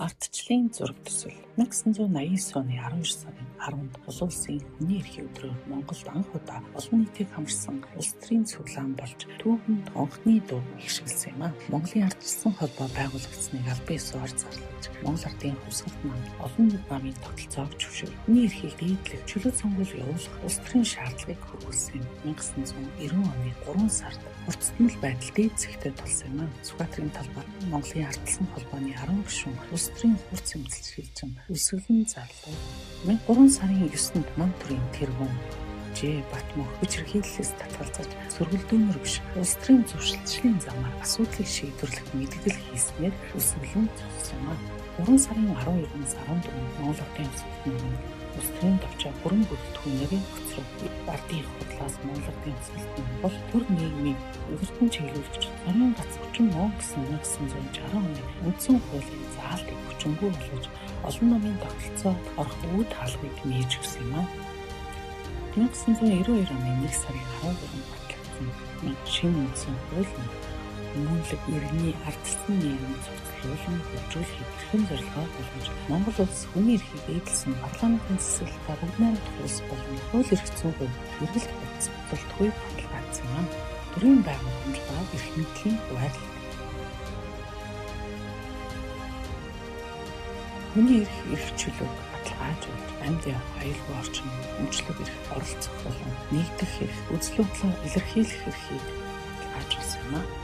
Ардчлалын зураг төсөл 1989 оны 12 сарын 10-нд олон улсын хүний эрхийн өдрөөр Монголд анх удаа олон нийтийг хамарсан улс төрийн цуглаан болж түүхэнд онхны дуу ихшгэлсэн юм а. Монголын ардчилсан холбоо байгуулагдсныг аль биесээр зарлаж, Монгол ардын хувьсгалт маань олон намын тогтолцоог зөвшөөрөв. Хүний эрхийг дийдлэх чөлөө сонгуул явуулах улс төрийн шаардлагыг хөрвүүлсэн 1990 оны 3 сард уртсдмал байдал дээд зэгтээ тулсан юм а. Сүхбаатарын талбай Монголын ардчилсан холбооны 10 гишүүн улс төрийн хурц эмчилж шилжин өсвөлн зарлав. 3 сарын 9-нд Ман төрийн тэргүүн Ж. Батмөх хүчирхийллээс татгалзаж сөргөлдөөнөр биш улс төрийн зөвшөлтшлийн замаар асуудлыг шийдвэрлэх мэдгэл хийснээр өсвөлн зогссон юм а. 3 сарын 12-ноос 14-нд Монгол Ардын хэсэгтэн улс төрийн төвчөө бүрэн бүрэлдэхүүнээр хөцрөв. Ардын хурлаас Монгол Ардын хэсэгтэн бол төр нийгмийн өвөртөн чиглүүлэгч Замын гац 38 гэсэн 1960 оны үндсэн хуулийн заалтыг хүчингүй болгож олон намын тогтолцоо орох үе хаалгыг нээж өгсөн юм а. 1992 оны 1 сарын 13-нд батлагдсан шинэ үндсэн хууль нь мөнлөг иргэний ардчилсан нийгмийн цогцлуулан хөгжүүлэхийг эрхэм зорилгоор болгож Монгол улс хүний эрхийг эдэлсэн парламентын засаглалтаа бүгд найрамдах улс болон хууль эрх зүйн хувьд хэрэгэлт болцолтгүй баталгаажсан юм. Төрийн байгууламжаа эрх мэдлийн хуваарлт. Хүний эрх чөлөөг баталгаажуулж амьд явах аюулгүй орчин өмчлөг эрх оролцох болон нэгдэх эрх үзэл бодлоо илэрхийлэх эрхийг баталгаажуулсан юм а.